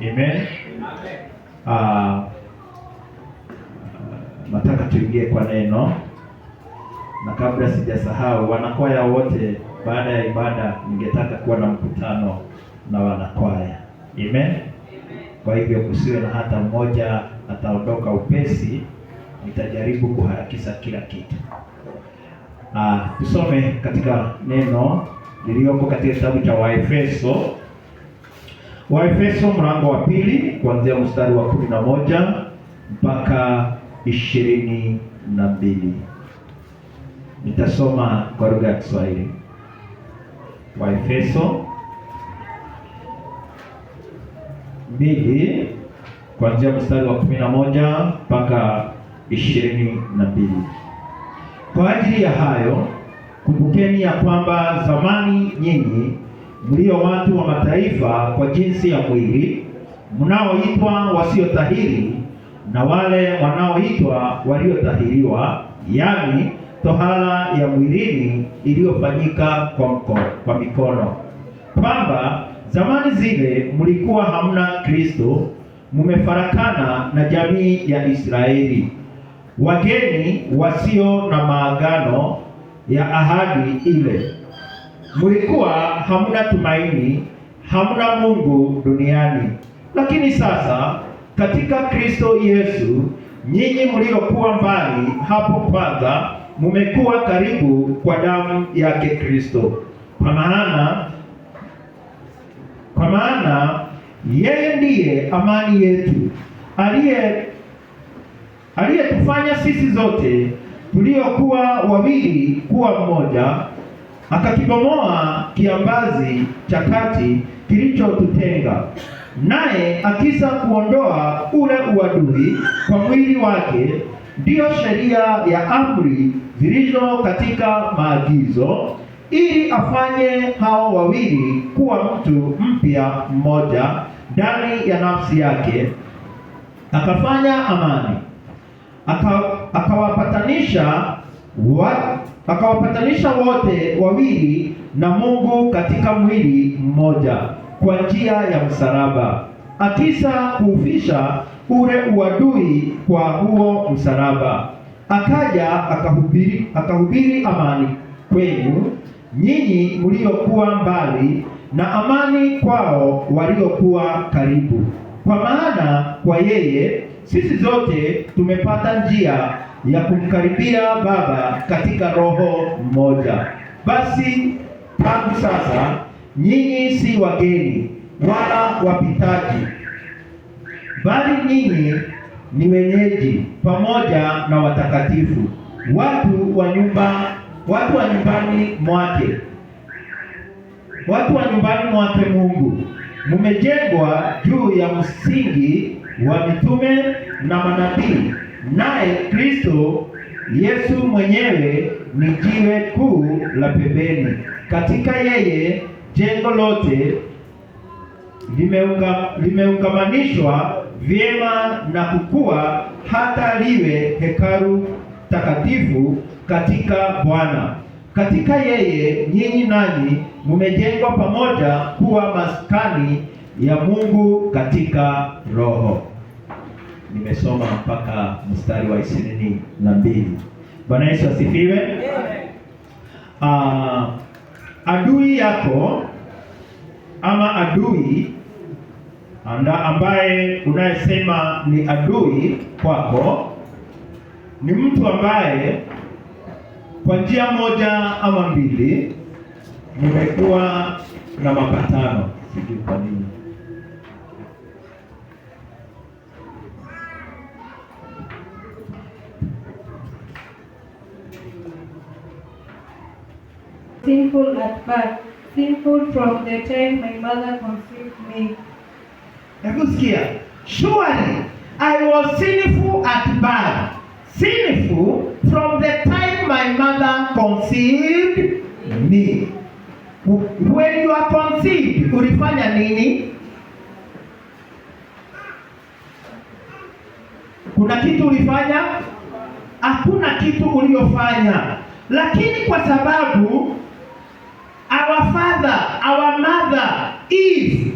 Amen. Nataka tuingie kwa neno, na kabla sijasahau, wanakwaya wote baada ya ibada ningetaka kuwa na mkutano na wanakwaya. Amen. Kwa hivyo kusiwe na hata mmoja ataondoka upesi, nitajaribu kuharakisha kila kitu. Tusome katika neno lilioko katika kitabu cha Waefeso. Waefeso mlango wa 2 kuanzia mstari wa 11 mpaka 22. Nitasoma kwa lugha ya Kiswahili. Waefeso 2 kuanzia mstari wa 11 mpaka 22. Kwa ajili ya hayo, kumbukeni ya kwamba zamani nyinyi mlio watu wa mataifa kwa jinsi ya mwili, mnaoitwa wasiotahiri na wale wanaoitwa waliotahiriwa, yani tohara ya mwilini iliyofanyika kwa mikono, kwamba zamani zile mlikuwa hamna Kristo, mumefarakana na jamii ya Israeli, wageni wasio na maagano ya ahadi ile. Mlikuwa hamna tumaini, hamna Mungu duniani. Lakini sasa katika Kristo Yesu, nyinyi mliokuwa mbali hapo kwanza, mumekuwa karibu kwa damu yake Kristo. Kwa maana yeye ndiye amani yetu, aliyetufanya sisi zote tuliokuwa wawili kuwa mmoja, akakibomoa kiambazi cha kati kilichotutenga, naye akisa kuondoa ule uadui kwa mwili wake, ndiyo sheria ya amri zilizo katika maagizo, ili afanye hao wawili kuwa mtu mpya mmoja ndani ya nafsi yake, akafanya amani, akawapatanisha wote wawili na Mungu katika mwili mmoja kwa njia ya msalaba, akisa kuufisha ule uadui kwa huo msalaba. Akaja akahubiri amani kwenu nyinyi mliokuwa mbali, na amani kwao waliokuwa karibu. Kwa maana kwa yeye sisi zote tumepata njia ya kumkaribia Baba katika Roho mmoja. Basi tangu sasa nyinyi si wageni wala wapitaji, bali nyinyi ni wenyeji pamoja na watakatifu, watu wa nyumbani mwake Mungu. Mumejengwa juu ya msingi wa mitume na manabii, naye Kristo Yesu mwenyewe ni jiwe kuu la pembeni. Katika yeye jengo lote limeungamanishwa vyema na kukua hata liwe hekalu takatifu katika Bwana. Katika yeye nyinyi nanyi mumejengwa pamoja kuwa maskani ya Mungu katika Roho. Nimesoma mpaka mstari wa 22. Bwana Yesu asifiwe. Adui yako ama adui ambaye unayesema ni adui kwako ni mtu ambaye kwa njia moja ama mbili nimekuwa na mapatano. Sijui kwa nini. Sinful at birth, sinful from the time my mother conceived me. Hebu sikia. Surely I was sinful at birth, sinful from the time my mother conceived me. When you are conceived, ulifanya nini? Kuna kitu ulifanya? Hakuna kitu uliofanya. Lakini kwa sababu our mother Eve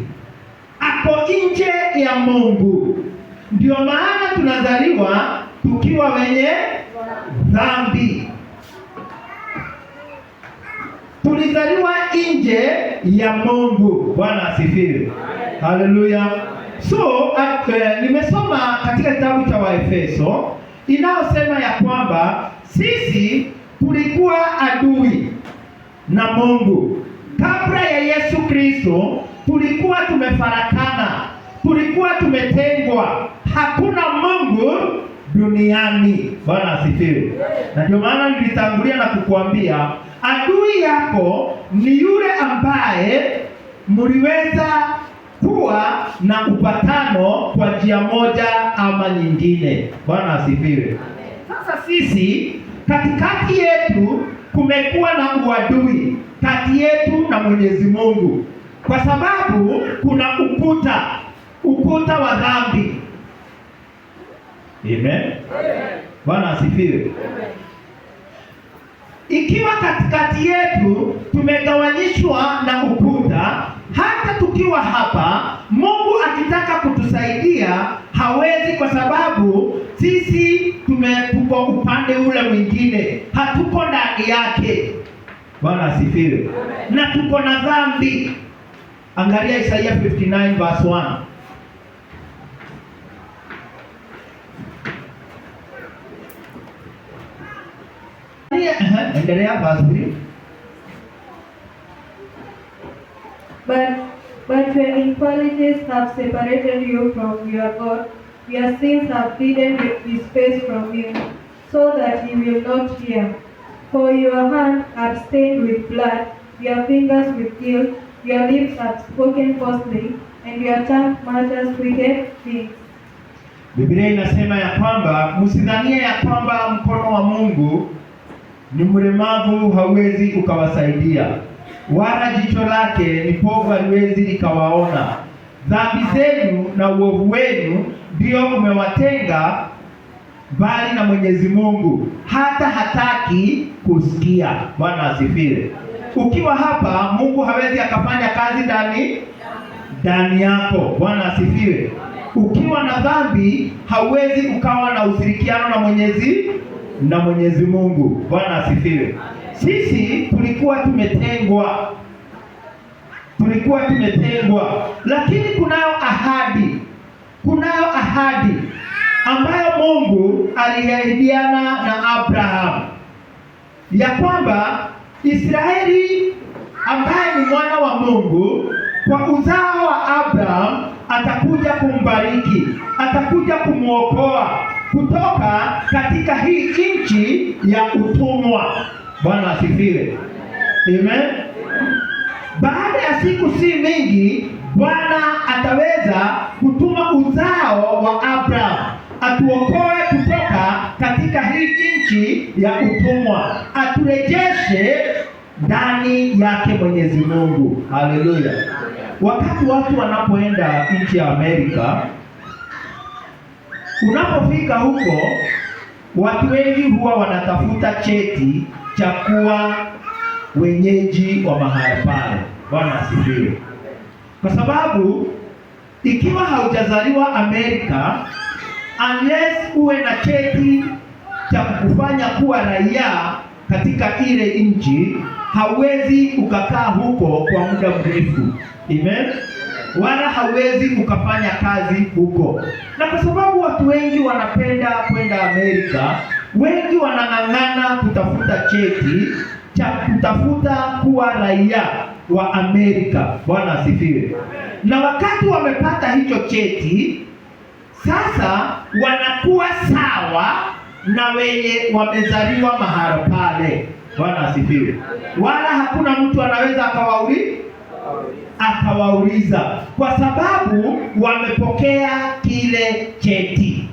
ako nje ya Mungu. Ndio maana tunazaliwa tukiwa wenye dhambi. Tulizaliwa nje ya Mungu. Bwana asifiwe. Haleluya. So nimesoma katika kitabu cha Waefeso inayosema ya kwamba sisi tulikuwa adui na Mungu. Kabla ya Yesu Kristo tulikuwa tumefarakana, tulikuwa tumetengwa. Hakuna Mungu duniani. Bwana asifiwe. Na ndio maana nilitangulia na kukuambia adui yako ni yule ambaye mliweza kuwa na upatano kwa njia moja ama nyingine. Bwana asifiwe. Sasa sisi katikati yetu kumekuwa na uadui kati yetu na Mwenyezi Mungu, kwa sababu kuna ukuta wa dhambi. Amen. Bwana asifiwe. Ikiwa katikati yetu tumegawanyishwa na ukuta, hata tukiwa hapa, Mungu akitaka kutusaidia hawezi, kwa sababu sisi tuko upande ule mwingine, hatuko ndani yake. Bwana asifiwe. Na tuko na dhambi. Angalia Isaiah 59 verse 1. Endelea verse 3. But your inequalities have separated you from your God. Your sins have hidden His face from you, so that He will not hear. For your hands are stained with blood, your fingers with guilt, your lips have spoken falsely, and your tongue mutters wicked things. Biblia inasema ya kwamba msidhanie ya kwamba mkono wa Mungu ni mlemavu hawezi ukawasaidia, wala jicho lake ni povu haliwezi likawaona. Dhambi zenu na uovu wenu ndio umewatenga mbali na Mwenyezi Mungu, hata hataki kusikia. Bwana asifiwe. Ukiwa hapa, Mungu hawezi akafanya kazi ndani yako. Bwana asifiwe. Ukiwa na dhambi hauwezi ukawa na ushirikiano na Mwenyezi Mungu. Bwana asifiwe. Sisi tulikuwa tumetengwa, lakini kunayo ahadi ambayo Mungu aliahidiana na Abraham ya kwamba Israeli ambaye ni mwana wa Mungu kwa uzao wa Abraham atakuja kumbariki, atakuja kumwokoa kutoka katika hii nchi ya utumwa. Bwana asifiwe. Amen. Baada ya siku si mingi, Bwana ataweza kutuma uzao wa Abraham atuokoe kutoka katika hii nchi ya utumwa, aturejeshe ndani yake Mwenyezi Mungu. Haleluya. Wakati watu wanapoenda nchi ya Amerika, unapofika huko, watu wengi huwa wanatafuta cheti cha kuwa wenyeji wa mahali pale. Bwana asifiwe. Kwa sababu ikiwa haujazaliwa Amerika, unless uwe na cheti cha kukufanya kuwa raia katika ile nchi, hauwezi ukakaa huko kwa muda mrefu. Amen. Wala hauwezi ukafanya kazi huko. Na kwa sababu watu wengi wanapenda kwenda Amerika, wengi wanang'ang'ana kutafuta cheti cha kutafuta kuwa raia wa Amerika. Bwana asifiwe. Na wakati wamepata hicho cheti, sasa wanakuwa sawa na wenye wamezaliwa mahali pale. Bwana asifiwe. Wala hakuna mtu anaweza akawauliza kwa sababu wamepokea kile cheti.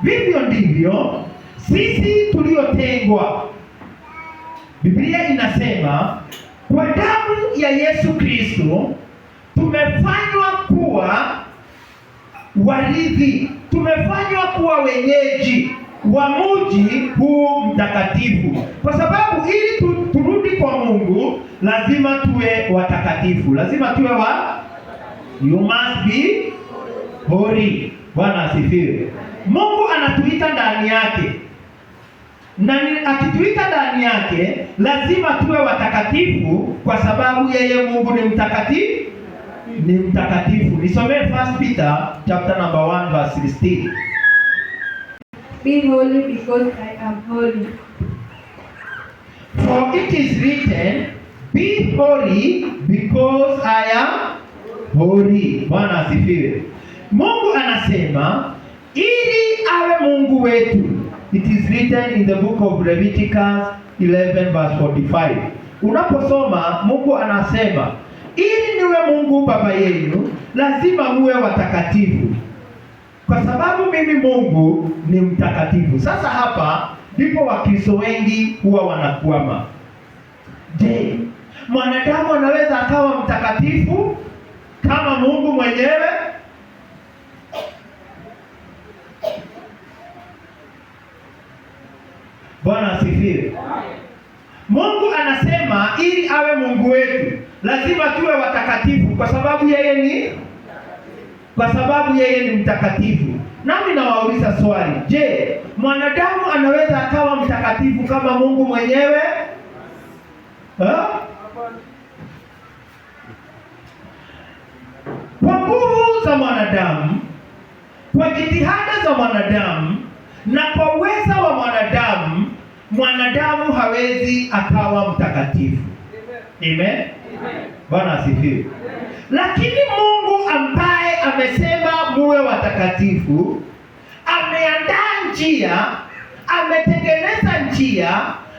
Vivyo ndivyo sisi tuliotengwa. Biblia inasema kwa damu ya Yesu Kristo tumefanywa kuwa warithi, tumefanywa kuwa wenyeji wa mji huu mtakatifu. Kwa sababu ili turudi kwa Mungu lazima tuwe watakatifu. Lazima tuwe you must be holy. Bwana asifiwe. Mungu anatuita ndani yake, na akituita ndani yake lazima tuwe watakatifu, kwa sababu yeye Mungu ni mtakatifu. Ni mtakatifu. Nisomee 1 Peter chapter number 1 verse 16. Be holy because I am holy. For it is written, be holy because I am holy. Bwana asifiwe. Mungu anasema ili awe Mungu wetu. It is written in the book of Leviticus 11 verse 45. Unaposoma Mungu anasema ili niwe Mungu baba yenu lazima muwe watakatifu, kwa sababu mimi Mungu ni mtakatifu. Sasa hapa ndipo Wakristo wengi huwa wanakwama. Je, mwanadamu anaweza akawa mtakatifu kama Mungu mwenyewe? Bwana asifiwe. Mungu anasema ili awe Mungu wetu lazima tuwe watakatifu, kwa sababu yeye ni mtakatifu. Nami nawauliza swali, je, mwanadamu anaweza akawa mtakatifu kama Mungu mwenyewe? Kwa nguvu za mwanadamu, kwa jitihada za mwanadamu na kwa uweza wa mwanadamu hawezi akawa mtakatifu. Amen. Bwana asifiwe. Lakini Mungu ambaye amesema muwe watakatifu, ameandaa njia, ametengeneza njia,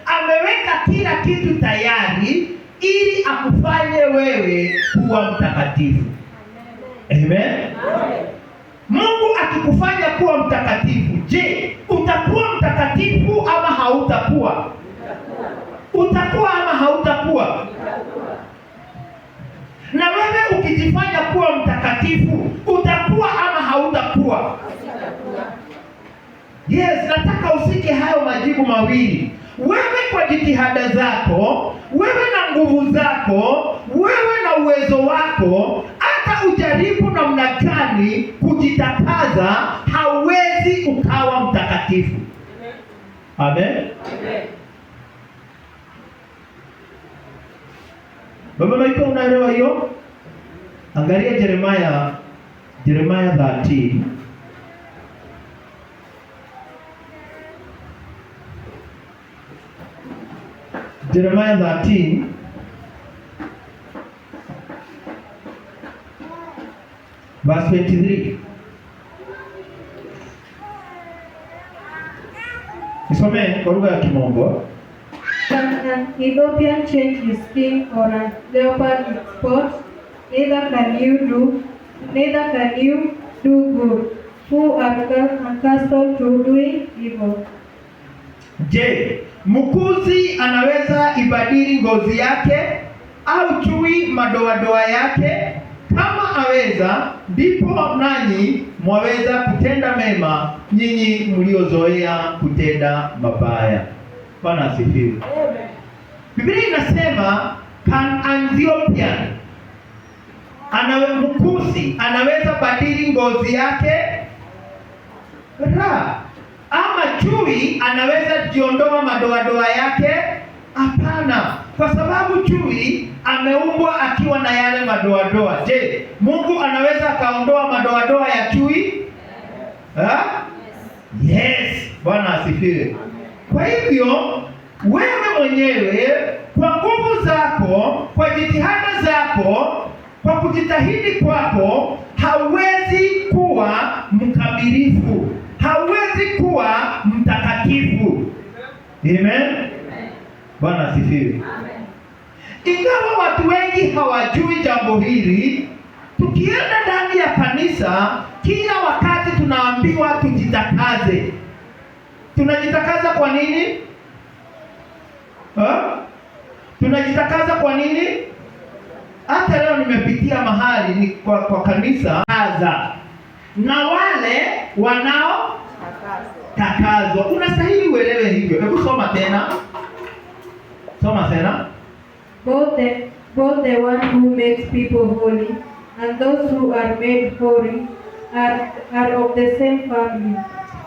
ameweka kila kitu tayari ili akufanye wewe kuwa mtakatifu. Amen. Mungu akikufanya kuwa mtakatifu, je, utakuwa mtakatifu ama hautakuwa? Utakuwa ama hautakuwa? Na wewe ukijifanya kuwa mtakatifu, utakuwa ama hautakuwa? Yes, nataka usike hayo majibu mawili. Wewe kwa jitihada zako, wewe na nguvu zako, wewe na uwezo wako, hata ujaribu namna gani kujitakaza, hauwezi ukawa mtakatifu. Amen. Amen. Baba Maiko, unaelewa hiyo? Angalia Jeremiah 13. Jeremiah 13 verse 23. Isome kwa lugha ya Kimombo. Can an Ethiopian change his skin or a leopard its spots? Neither can you do good, who are accustomed to doing evil. Je, mkuzi anaweza ibadili ngozi yake au chui madoadoa yake? Kama aweza, ndipo nanyi mwaweza kutenda mema, nyinyi mliozoea kutenda mabaya. Bwana asifiwe. Biblia inasema can an Ethiopian, mkuzi anaweza badili ngozi yake? Ama chui anaweza jiondoa madoadoa yake? Hapana, kwa sababu chui ameumbwa akiwa na yale madoadoa. Je, Mungu anaweza akaondoa madoadoa ya chui? Yes, Bwana asifiwe. Kwa hivyo wewe mwenyewe kwa nguvu zako, kwa jitihada zako, kwa kujitahidi kwako, hauwezi kuwa mkamilifu, hauwezi kuwa mtakatifu. Amen. Bwana asifiwe. Ingawa watu wengi hawajui jambo hili, tukienda ndani ya kanisa kila wakati tunaambiwa tujitakaze. Tunajitakaza kwa nini? Tunajitakaza kwa nini? Hata leo nimepitia mahali ni kwa kanisa na wale wanao takazwa. Unastahili uelewe hivyo. Hebu soma tena. Soma tena. Both the one who makes people holy and those who are made holy are of the same family.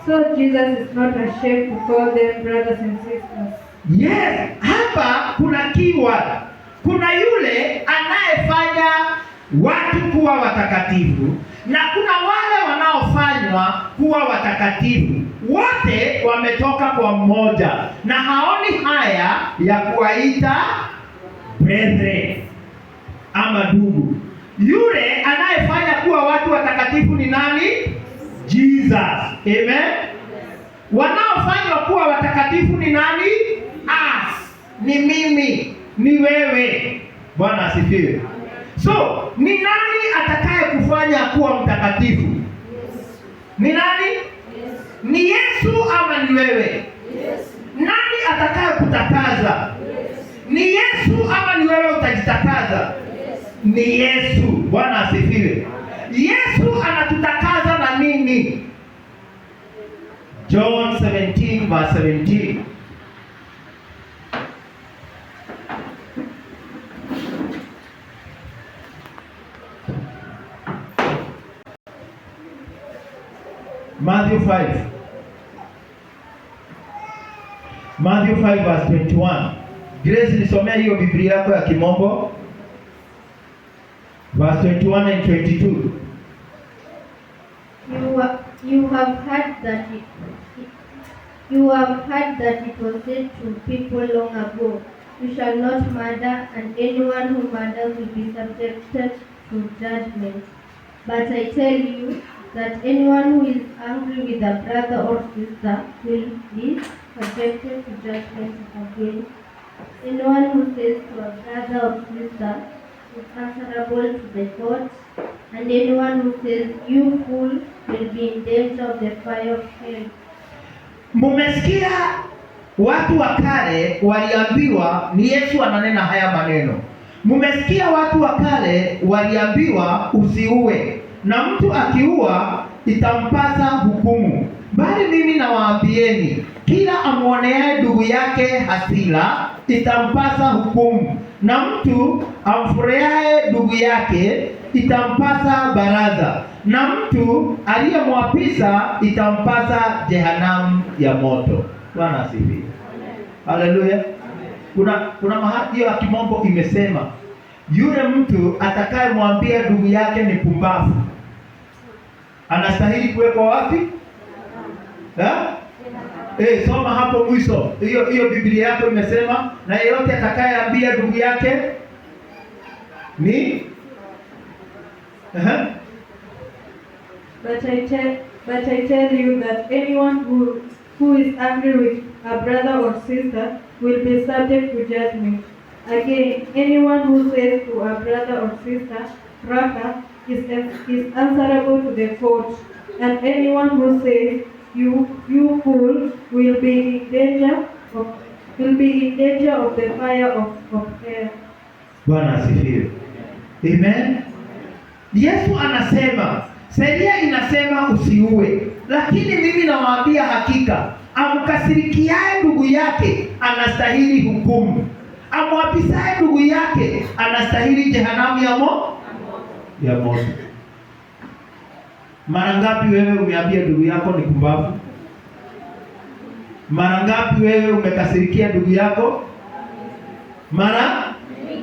So Jesus is not ashamed to call them brothers and sisters. Yes, hapa kuna keyword. Kuna yule anayefanya watu kuwa watakatifu na kuna wale wanaofanywa kuwa watakatifu. Wote wametoka kwa mmoja na haoni haya ya kuwaita brethren ama ndugu. Yule anayefanya kuwa watu watakatifu ni nani? Jesus. Amen. Wanaofanywa kuwa watakatifu ni nani? Us. Ni mimi, ni wewe. Bwana asifiwe. So, ni nani atakaye kufanya kuwa mtakatifu? Ni nani? Ni Yesu ama ni wewe? Nani atakaye kutakaza? Ni Yesu ama ni wewe utajitakaza? Ni Yesu. Bwana asifiwe. Yesu anatutakaza na nini? John 17 verse 17. Matthew 5 verse 21. Grace, nisomea hiyo Biblia yako ya Kimombo. Verse 21 and 22. You have heard that it was said to people long ago, you shall not murder, and anyone who murders will be subjected to judgment. But I tell you that anyone who is angry with a brother or sister will be subjected to judgment again. Anyone who says to a brother or sister is answerable to the court, and anyone who says you fool will be in danger of the fire of hell. Mumesikia watu wa kale waliambiwa, ni Yesu ananena haya maneno. Mumesikia watu wa kale waliambiwa usiue, na mtu akiua itampasa hukumu. Bali mimi nawaambieni, kila amwoneaye ndugu yake hasira itampasa hukumu, na mtu amfurahiaye ndugu yake itampasa baraza, na mtu aliyemwapisa itampasa jehanamu ya moto. Bwana asifiwe. Haleluya. Kuna mahali hiyo ya Kimombo imesema yule mtu atakayemwambia ndugu yake ni pumbavu anastahili kuwekwa wapi? Soma hapo mwisho. Hiyo Biblia yako imesema, na yeyote atakayeambia ndugu yake ni But I tell you that anyone who is angry with a brother or sister will be subject to judgment. Again, anyone who says to a brother or sister, Raka, is answerable to the court, and anyone who says you fool will be in danger of the fire of hell. Bwana asifiwe. Amen. Yesu anasema, sheria inasema usiue, lakini mimi nawaambia hakika, amkasirikiaye ndugu yake anastahili hukumu. Amwapisaye ndugu yake anastahili jehanamu ya moto. Mara ngapi wewe umeambia ndugu yako ni kumbavu? Mara ngapi wewe umekasirikia ndugu yako? Mara.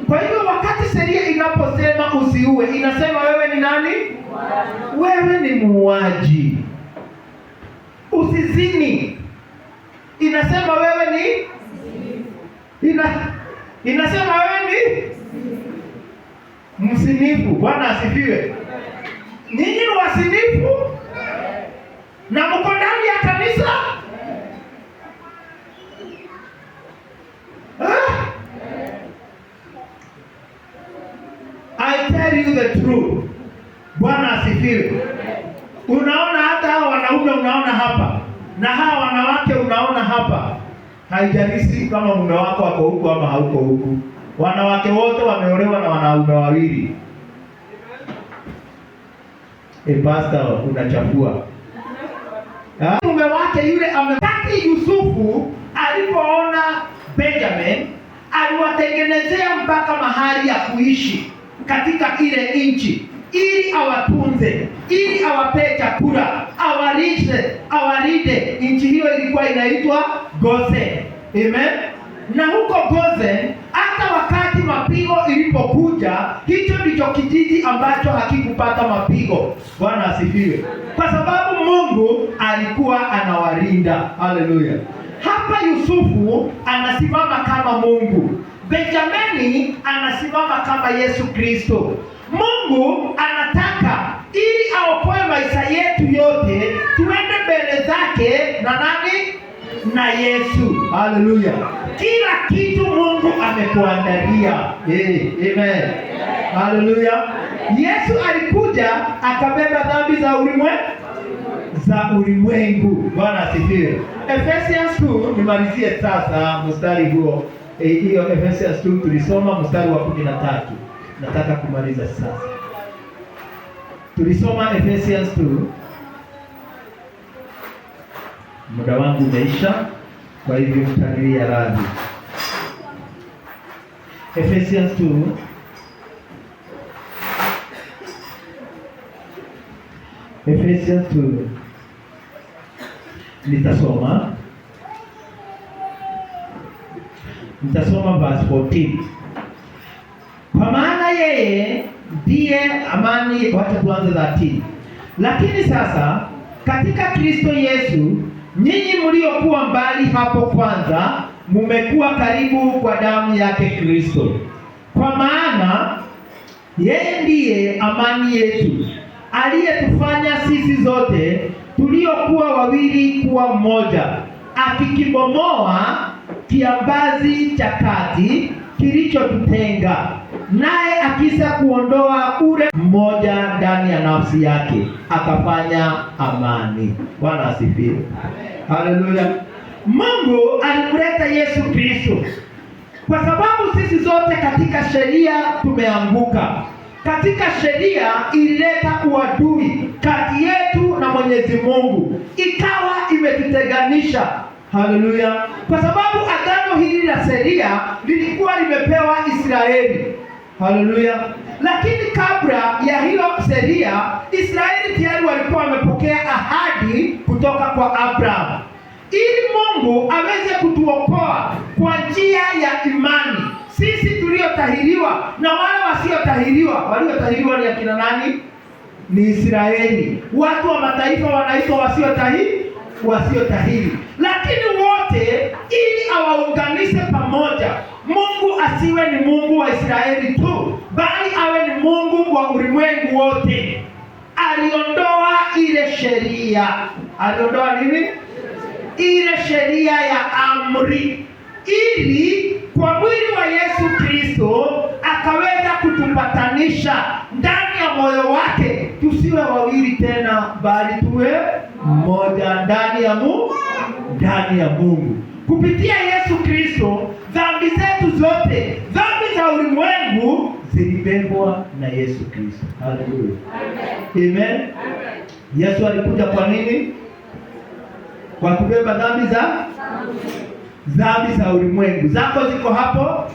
Kwa hiyo wakati sheria inaposema usiue, inasema wewe ni nani? Wewe ni muuaji. Usizini, inasema wewe ni inasema wewe ni msinifu. Bwana asifiwe. Nyinyi ni wasinifu na mko ndani ya kanisa? I tell you the truth. Bwana asifiwe. Unaona hata hao wanaume unaona hapa na hao wanawake unaona hapa, haijalishi kama mume wako ako huko ama hauko huko. Wanawake wote wameolewa na wanaume wawili. Pastor, unachafua. Mume wake yule amepati. Yusufu alipoona Benjamin, aliwatengenezea mpaka mahali ya kuishi katika ile nchi. ili awatunze, ili awapee chakula, awarinde. Nchi hiyo ilikuwa inaitwa Gosen. Amen. Na huko Gosen, hata wakati mapigo ilipokuja, hicho ndicho kijiji ambacho hakikupata mapigo. Bwana asifiwe. Kwa sababu Mungu alikuwa anawalinda. Haleluya. Hapa Yusufu anasimama kama Mungu. Benjamini anasimama kama Yesu Kristo. Mungu anataka ili aokoe maisha yetu yote, tuende mbele zake na nani? Na Yesu. Haleluya. Kila kitu Mungu amekuandalia. Amen. Haleluya. Yesu alikuja akabeba dhambi za ulimwengu. Bwana asifiwe. Ephesians 2, nimalizie sasa mstari huo. Hiyo Ephesians 2 tulisoma mstari wa 13. Nataka kumaliza sasa. Tulisoma Ephesians 2. Muda wangu umeisha, kwa hivyo mtanilia radhi. Ephesians 2 Ephesians 2 nitasoma verse 14. Kwa maana yeye ndiye amani. Wacha tuanze 13. Lakini sasa katika Kristo Yesu, nyinyi mliokuwa mbali hapo kwanza, mumekuwa karibu kwa damu yake Kristo. Kwa maana yeye ndiye amani yetu, aliyetufanya sisi zote tuliokuwa wawili kuwa mmoja, akikibomoa kiambazi cha kati kilichotutenga, naye akisa kuondoa ule mmoja ndani ya nafsi yake, akafanya amani. Bwana asifiwe. Haleluya. Mungu alimleta Yesu Kristo kwa sababu sisi zote katika sheria tumeanguka. Katika sheria ilileta uadui kati yetu na Mwenyezi Mungu, ikawa imetutenganisha. Haleluya. Kwa sababu agano hili la sheria lilikuwa limepewa Israeli. Haleluya. Lakini kabla ya hiyo sheria, Israeli tayari walikuwa wamepokea ahadi kutoka kwa Abraham, ili Mungu aweze kutuokoa kwa njia ya imani. Sisi tuliotahiriwa na wale wasiotahiriwa. Waliotahiriwa ni akina nani? Ni Israeli. Watu wa mataifa wanaitwa wasiotahiri. Lakini wote, ili awaunganishe pamoja, Mungu asiwe ni Mungu wa Israeli tu, bali awe ni Mungu wa ulimwengu wote. Aliondoa ile sheria. Aliondoa nini? Ile sheria ya amri, ili kwa mwili wa Yesu Kristo akaweza kutupatanisha ndani ya moyo wake, tusiwe wawili tena, bali tuwe mmoja ndani ya Mungu. Kupitia Yesu Kristo, dhambi zetu zote, dhambi za ulimwengu zilibebwa na Yesu Kristo. Haleluya. Amen. Yesu alikuja kwa nini? Kwa kubeba dhambi za ulimwengu. Zako ziko hapo?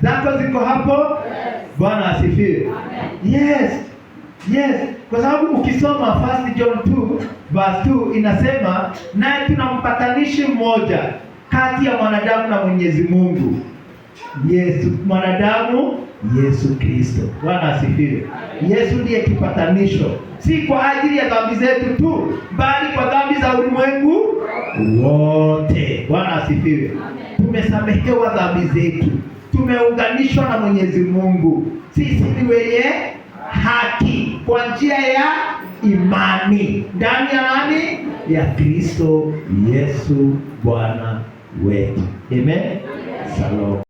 Zako ziko hapo? Bwana asifiwe. Yes. Kwa sababu ukisoma 1 John 2 verse 2 inasema, naye tuna mpatanishi mmoja kati ya mwanadamu na Mwenyezi Mungu, Yesu Kristo. Bwana asifiwe. Yesu ndiye kipatanisho, si kwa ajili ya dhambi zetu tu, bali kwa dhambi za ulimwengu wote. Bwana asifiwe. Tumesamehewa dhambi zetu, tumeunganishwa na Mwenyezi Mungu. Sisi ni wenye haki kwa njia ya imani ndani ya nani? Ya Kristo Yesu Bwana wetu. Amen. Shalom.